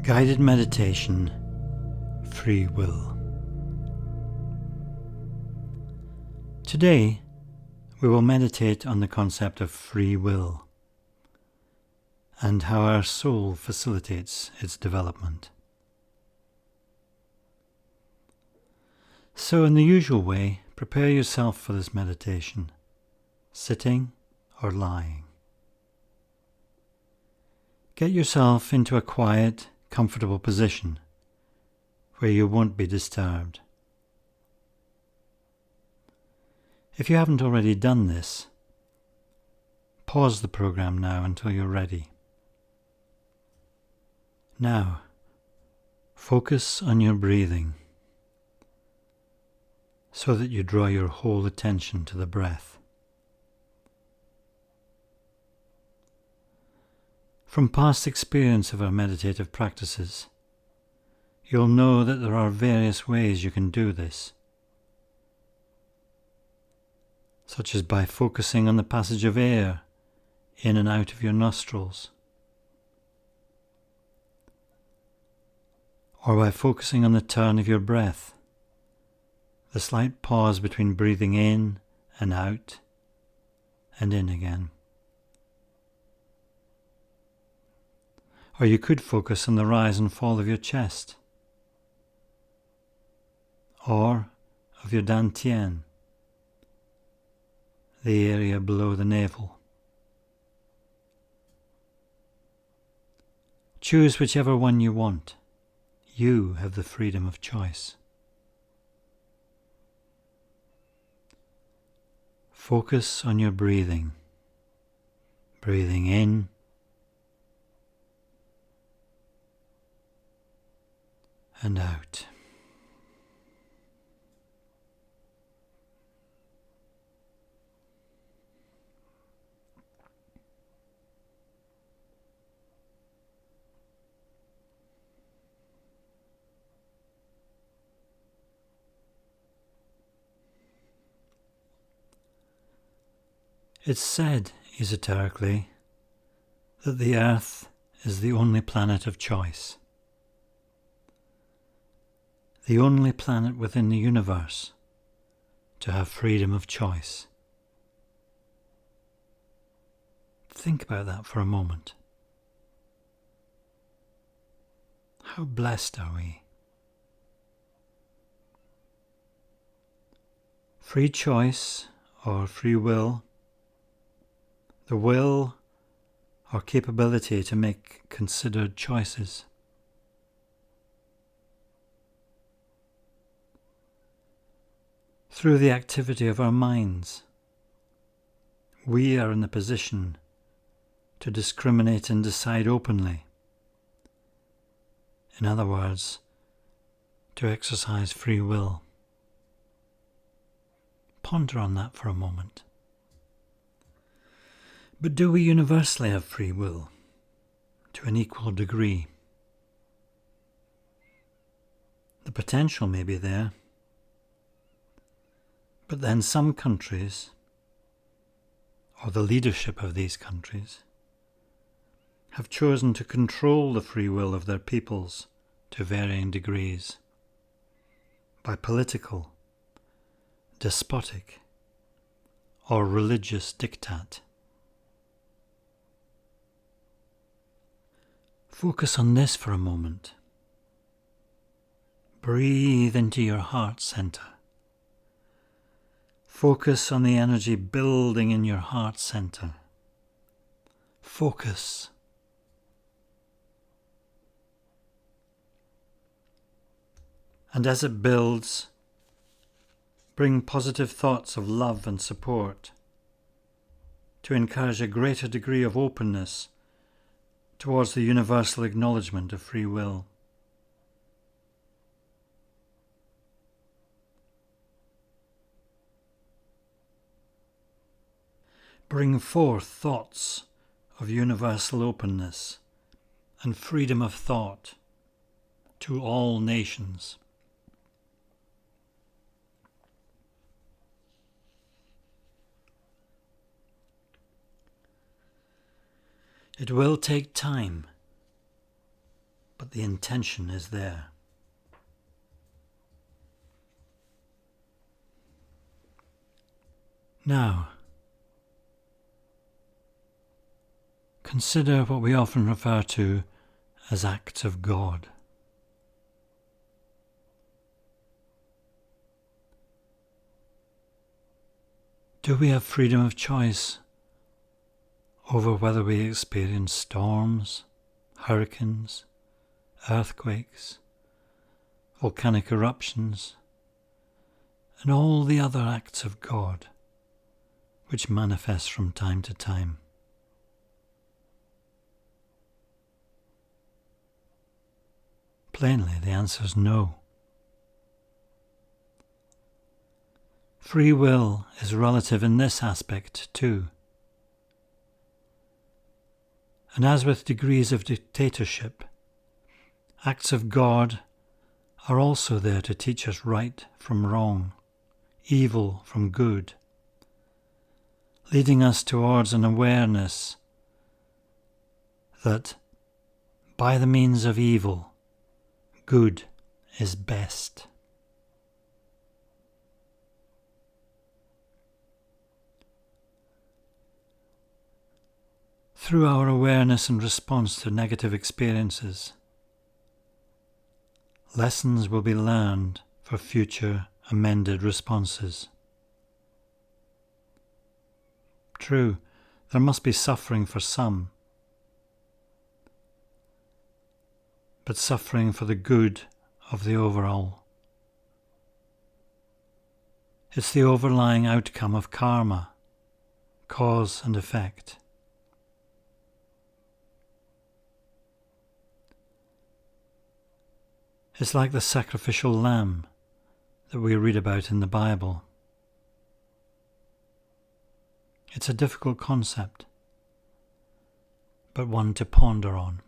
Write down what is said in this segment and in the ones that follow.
Guided meditation, free will. Today, we will meditate on the concept of free will and how our soul facilitates its development. So, in the usual way, prepare yourself for this meditation, sitting or lying. Get yourself into a quiet, comfortable position where you won't be disturbed. If you haven't already done this, pause the program now until you're ready. Now, focus on your breathing so that you draw your whole attention to the breath. From past experience of our meditative practices, you'll know that there are various ways you can do this, such as by focusing on the passage of air in and out of your nostrils, or by focusing on the turn of your breath, the slight pause between breathing in and out and in again. Or you could focus on the rise and fall of your chest, or of your dantian, the area below the navel. Choose whichever one you want. You have the freedom of choice. Focus on your breathing. Breathing in and out. It's said, esoterically, that the Earth is the only planet of choice. The only planet within the universe to have freedom of choice. Think about that for a moment. How blessed are we? Free choice or free will, the will or capability to make considered choices. Through the activity of our minds, we are in the position to discriminate and decide openly. In other words, to exercise free will. Ponder on that for a moment. But do we universally have free will to an equal degree? The potential may be there. But then some countries, or the leadership of these countries, have chosen to control the free will of their peoples to varying degrees by political, despotic, or religious diktat. Focus on this for a moment. Breathe into your heart center. Focus on the energy building in your heart center. Focus. And as it builds, bring positive thoughts of love and support to encourage a greater degree of openness towards the universal acknowledgement of free will. Bring forth thoughts of universal openness and freedom of thought to all nations. It will take time but the intention is there. Now, consider what we often refer to as acts of God. Do we have freedom of choice over whether we experience storms, hurricanes, earthquakes, volcanic eruptions, and all the other acts of God which manifest from time to time? Plainly, the answer is no. Free will is relative in this aspect too. And as with degrees of dictatorship, acts of God are also there to teach us right from wrong, evil from good, leading us towards an awareness that by the means of evil, good is best. Through our awareness and response to negative experiences, lessons will be learned for future amended responses. True, there must be suffering for some, but suffering for the good of the overall. It's the overlying outcome of karma, cause and effect. It's like the sacrificial lamb that we read about in the Bible. It's a difficult concept, but one to ponder on.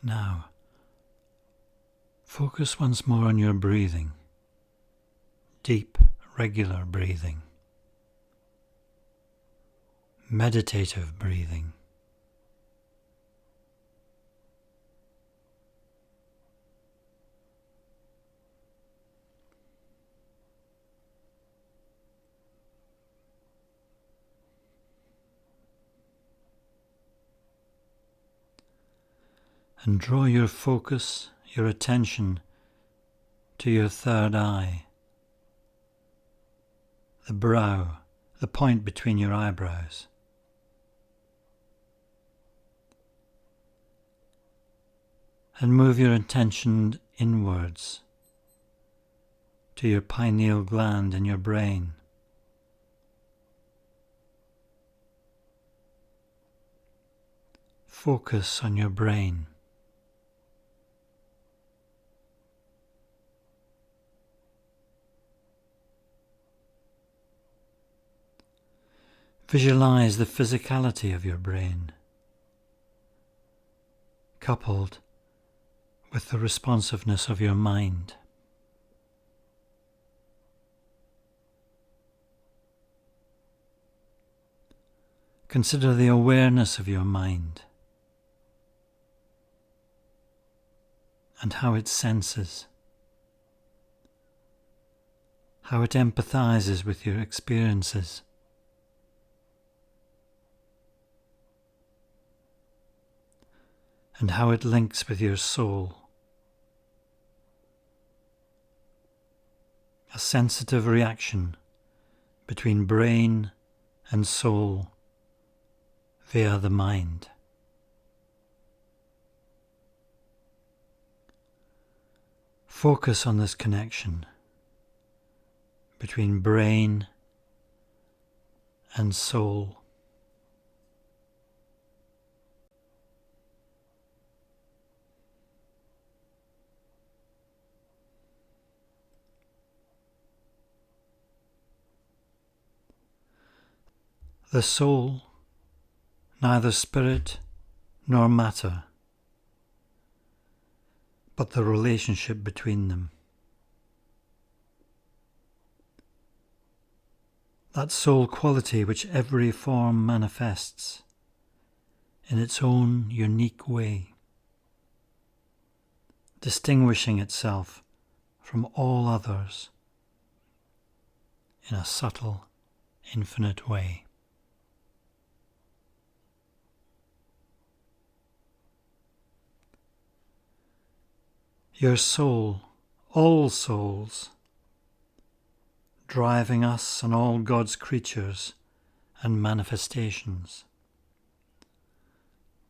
Now, focus once more on your breathing, deep, regular breathing, meditative breathing. And draw your focus, your attention to your third eye, the brow, the point between your eyebrows. And move your attention inwards to your pineal gland in your brain. Focus on your brain. Visualize the physicality of your brain, coupled with the responsiveness of your mind. Consider the awareness of your mind and how it senses, how it empathizes with your experiences. And how it links with your soul. A sensitive reaction between brain and soul via the mind. Focus on this connection between brain and soul. The soul, neither spirit nor matter, but the relationship between them. That soul quality which every form manifests in its own unique way, distinguishing itself from all others in a subtle, infinite way. Your soul, all souls, driving us and all God's creatures and manifestations,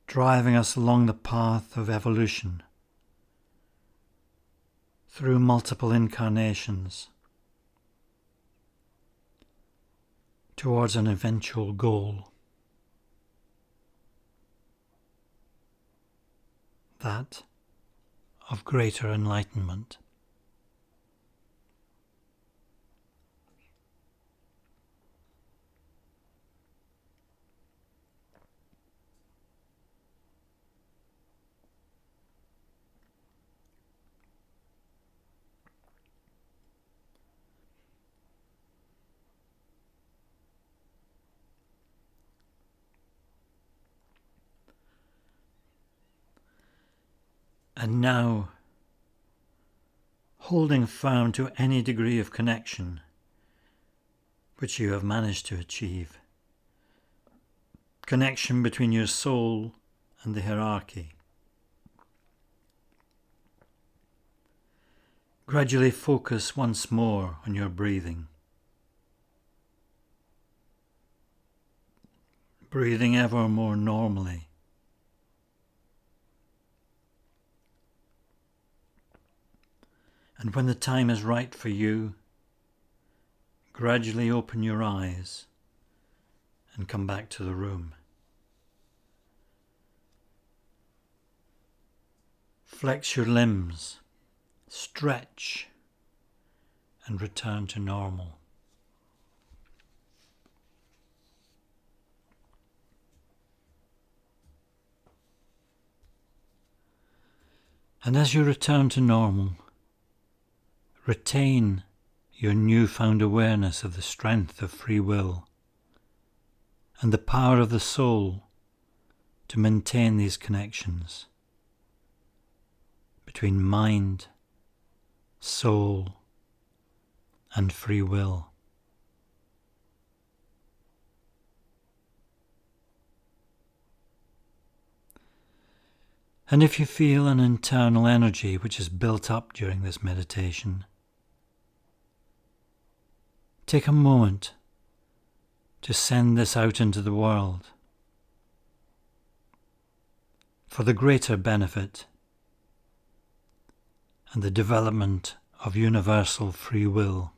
driving us along the path of evolution through multiple incarnations towards an eventual goal, that of greater enlightenment. And now, holding firm to any degree of connection which you have managed to achieve, connection between your soul and the hierarchy, gradually focus once more on your breathing. Breathing ever more normally. And when the time is right for you, gradually open your eyes and come back to the room. Flex your limbs, stretch, and return to normal. And as you return to normal, retain your newfound awareness of the strength of free will and the power of the soul to maintain these connections between mind, soul, and free will. And if you feel an internal energy which is built up during this meditation, take a moment to send this out into the world for the greater benefit and the development of universal free will.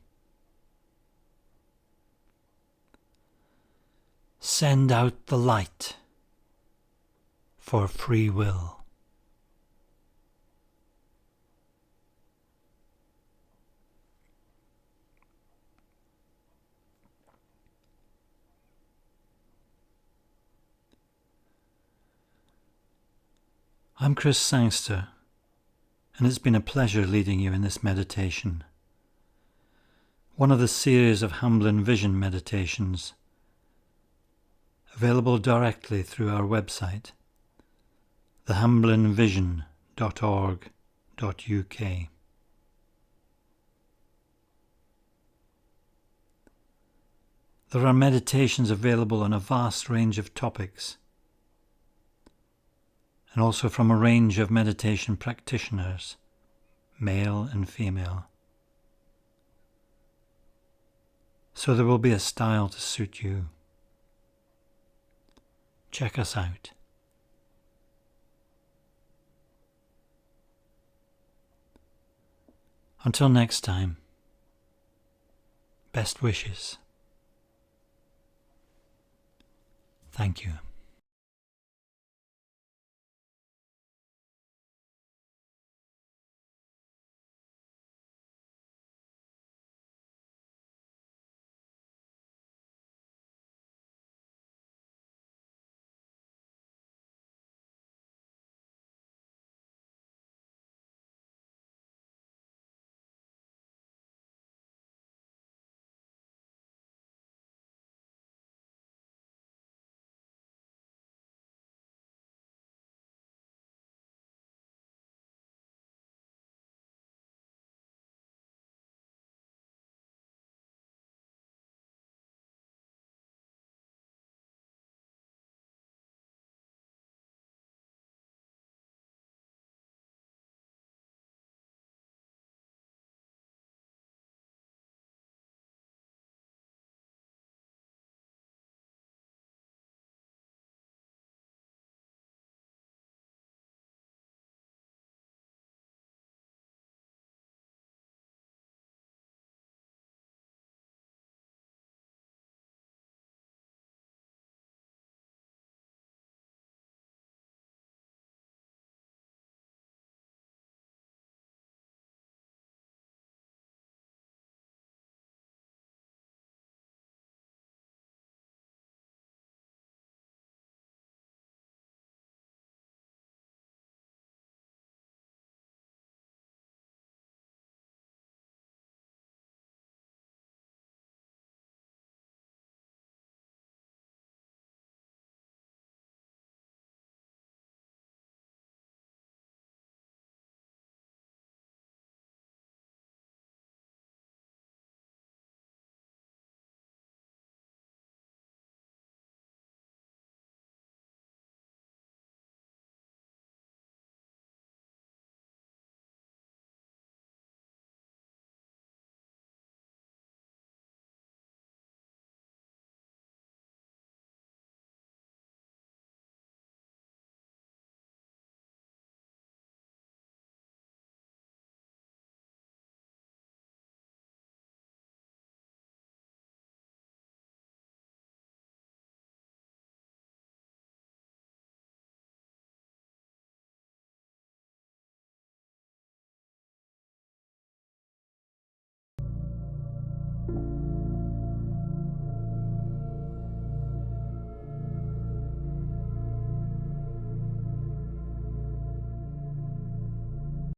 Send out the light for free will. I'm Chris Sangster, and it's been a pleasure leading you in this meditation, one of the series of Hamblin Vision meditations, available directly through our website, thehamblinvision.org.uk. There are meditations available on a vast range of topics, and also from a range of meditation practitioners, male and female. So there will be a style to suit you. Check us out. Until next time, best wishes. Thank you.